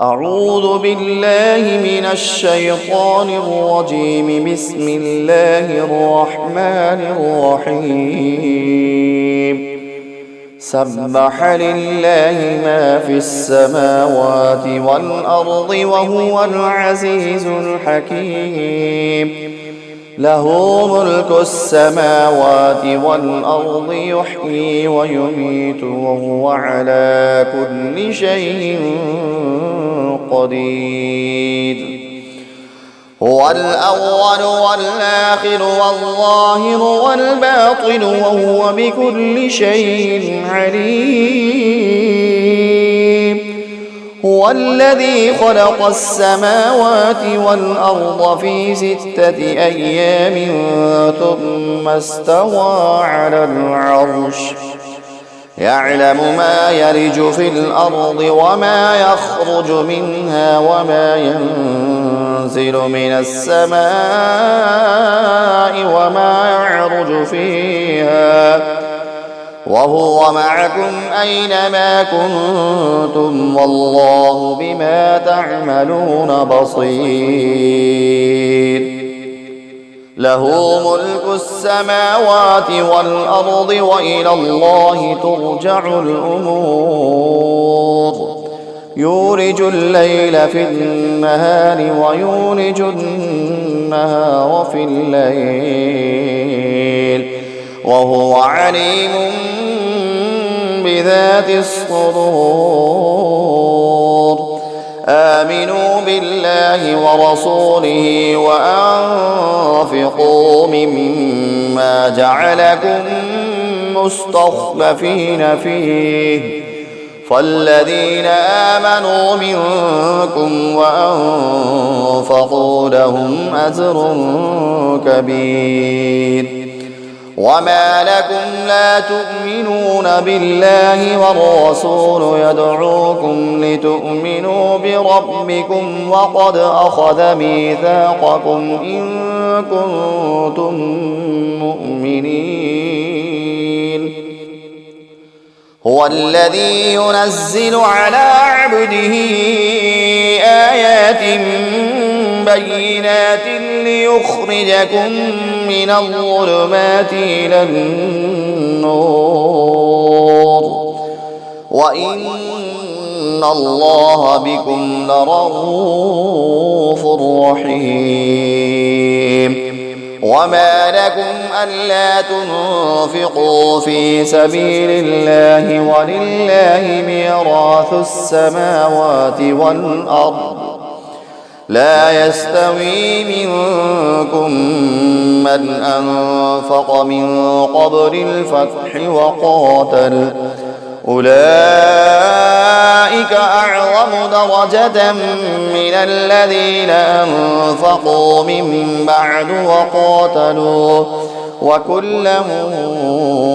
أعوذ بالله من الشيطان الرجيم. بسم الله الرحمن الرحيم. سبح لله ما في السماوات والأرض وهو العزيز الحكيم. له ملك السماوات والأرض يحيي ويميت وهو على كل شيء قدير. هو الأول والآخر والظاهر والباطن وهو بكل شيء عليم. هو الذي خلق السماوات والأرض في 6 أيام ثم استوى على العرش. يعلم ما يلج في الأرض وما يخرج منها وما ينزل من السماء وما يعرج فيها، وهو معكم أينما كنتم والله بما تعملون بصير. له ملك السماوات والأرض وإلى الله ترجع الأمور. يولج الليل في النهار ويولج النهار في الليل وهو عليم بذات الصدور. آمنوا بالله ورسوله وأنفقوا مما جعلكم مستخلفين فيه، فالذين آمنوا منكم وأنفقوا لهم أجر كبير. وما لكم لا تؤمنون بالله والرسول يدعوكم لتؤمنوا بربكم وقد أخذ ميثاقكم إن كنتم مؤمنين. هو الذي ينزل على عبده آيات بينات ليخرجكم من الظلمات إلى النور وإن الله بكم لرءوف رحيم. وما لكم ألا تنفقوا في سبيل الله ولله ميراث السماوات والأرض. لا يستوي منكم من أنفق من قبل الفتح وقاتل، أولئك أعظم درجة من الذين أنفقوا من بعد وقاتلوا، وكلا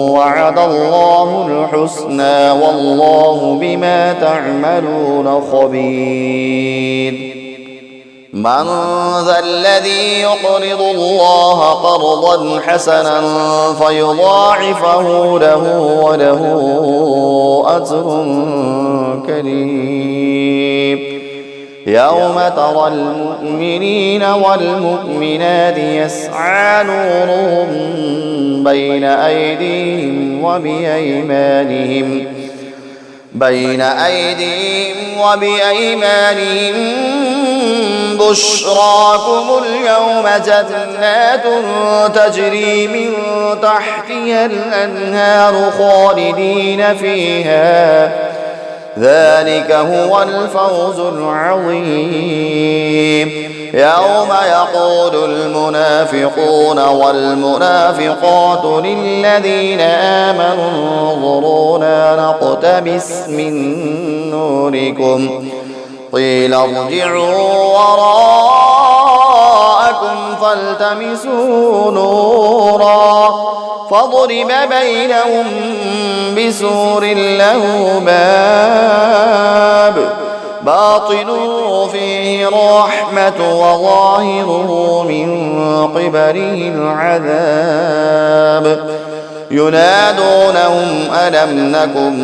وعد الله الحسنى والله بما تعملون خبير. من ذا الذي يقرض الله قرضا حسنا فيضاعفه له وله أجر كريم. يوم ترى المؤمنين والمؤمنات يسعى نورهم بين أيديهم وبأيمانهم بشراكم اليوم جنات تجري من تحتها الأنهار خالدين فيها، ذلك هو الفوز العظيم. يوم يقول المنافقون والمنافقات للذين آمنوا انظرونا نقتبس من نوركم قيل ارجعوا وراءكم فالتمسوا نورا فضرب بينهم بسور له باب باطنه فيه الرحمة وظاهره من قبله العذاب. ينادونهم ألم نكن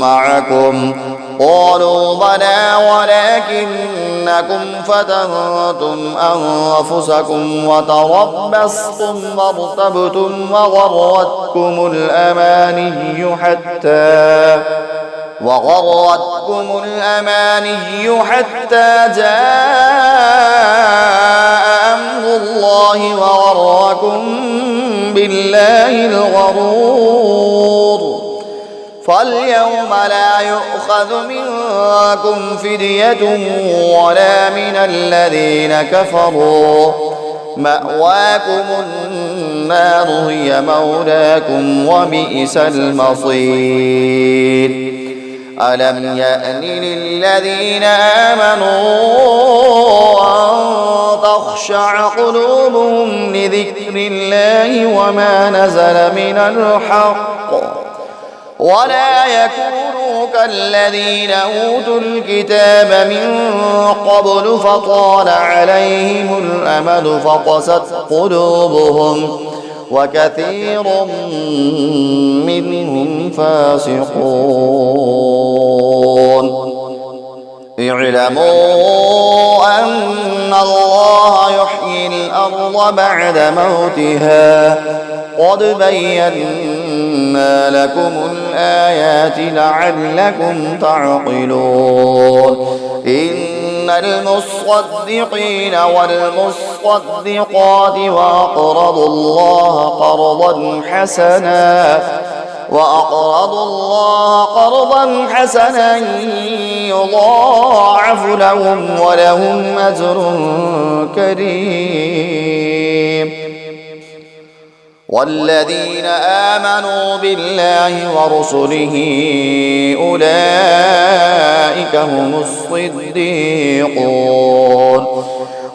معكم قالوا بلى ولكنكم فتنتم أنفسكم وتربصتم وارتبتم وغرتكم الأماني حتى جاء أمر الله وغركم بالله الغرور فاليوم لا يؤخذ منكم فدية ولا من الذين كفروا مأواكم النار هي مولاكم وبئس المصير ألم يأن للذين آمنوا أن تخشع قلوبهم لذكر الله وما نزل من الحق ولا يكونوا كالذين أوتوا الكتاب من قبل فطال عليهم الأمد فقست قلوبهم وكثير منهم فاسقون اعلموا أن الله يحيي الأرض بعد موتها قد بينا لكم الآيات لعلكم تعقلون إن المصدقين والمصدقات وأقرضوا الله قرضا حسنا يضاعف لهم ولهم أجر كريم والذين آمنوا بالله ورسله أولئك هم الصديقون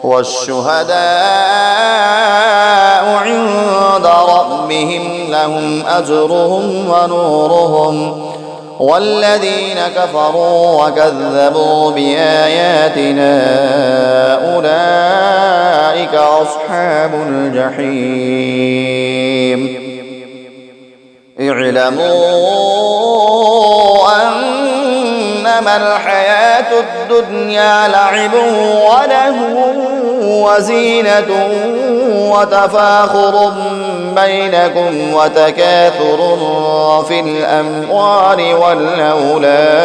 والشهداء عند ربهم لهم أجرهم ونورهم والذين كفروا وكذبوا بآياتنا أولئك أصحاب الجحيم اعلموا أنما الحياة الدنيا لعب ولهو وزينة وتفاخر بينكم وتكاثر في الأموال والأولاد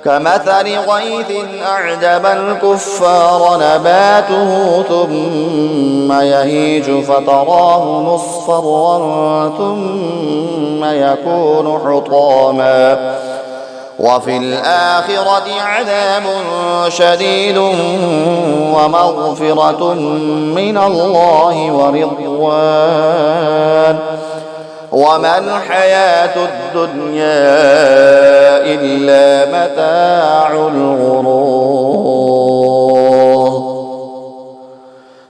كمثل غيث أعجب الكفار نباته ثم يهيج فتراه مصفرا ثم يكون حطاما وفي الآخرة عذاب شديد ومغفرة من الله ورضوان وما الحياة الدنيا إلا متاع الغرور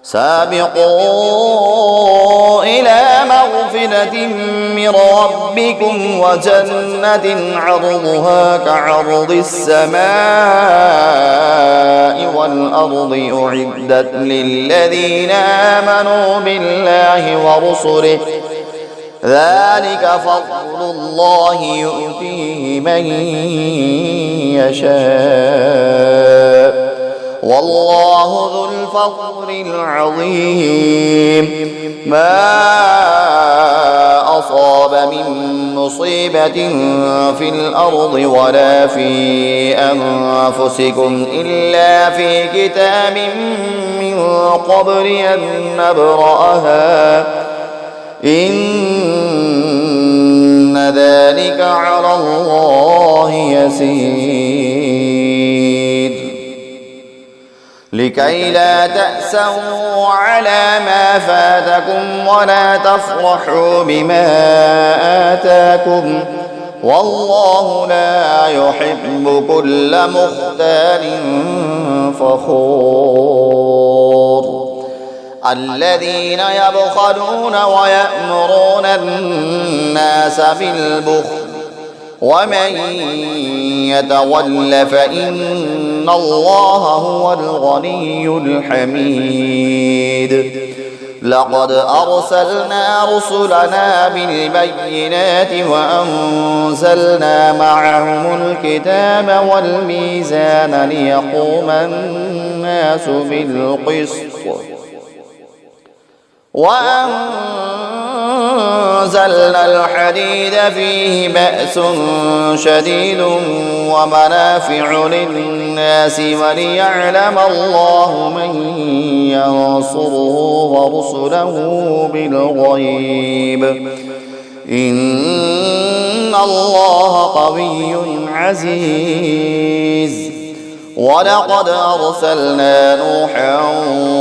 سابقوا إلى مغفرة من ربكم وجنة عرضها كعرض السماء والأرض أعدت للذين آمنوا بالله ورسله ذلك فضل الله يؤتيه من يشاء والله ذو الفضل العظيم ما أصاب من مصيبة في الأرض ولا في أنفسكم إلا في كتاب من قبل أن نبرأها إن ذلك على الله يسير لكي لا تأسوا على ما فاتكم ولا تفرحوا بما آتاكم والله لا يحب كل مختال فخور الذين يبخلون ويأمرون الناس بالبخل ومن يتول فإن الله هو الغني الحميد لقد أرسلنا رسلنا بالبينات وأنزلنا معهم الكتاب والميزان ليقوم الناس بالقسط وأنزلنا الحديد فيه بأس شديد ومنافع للناس وليعلم الله من ينصره ورسله بالغيب إن الله قوي عزيز. ولقد أرسلنا نوحا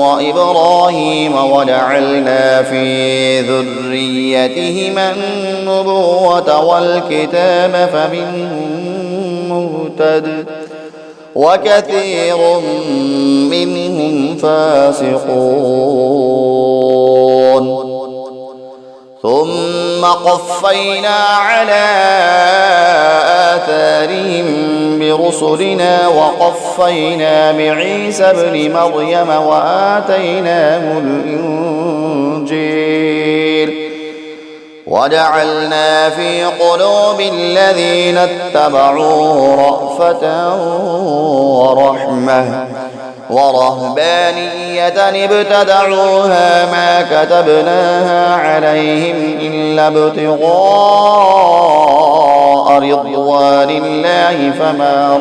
وإبراهيم وجعلنا في ذريتهما النبوة والكتاب فمنهم مهتد وكثير منهم فاسقون. ثم قفينا على آثارهم برسلنا وقفينا بعيسى ابن مريم وآتيناه الإنجيل وجعلنا في قلوب الذين اتبعوه رأفة ورحمة ورهبانية ابتدعوها ما كتبناها عليهم إلا ابتغاء رضوان الله فما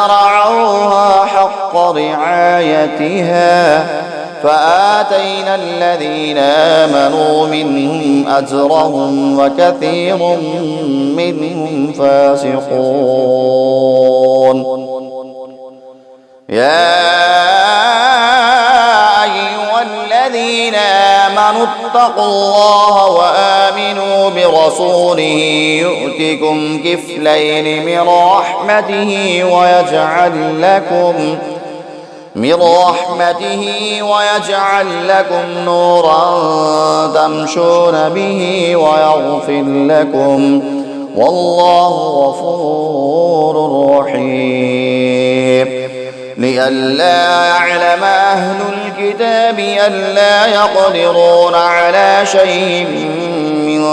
رعوها حق رعايتها فآتينا الذين آمنوا منهم أجرهم وكثير منهم فاسقون. يا أيها الذين آمنوا اتقوا الله وآمنوا برسوله يؤتكم كفلين من رحمته ويجعل لكم نورا تمشون به ويغفر لكم والله غفور رحيم. لئلا يعلم أهل الكتاب ألا يقدرون على شيء من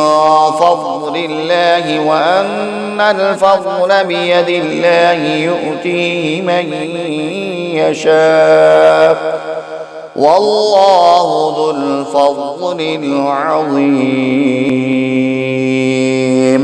فضل الله وأن الفضل بيد الله يؤتيه من يشاء والله ذو الفضل العظيم.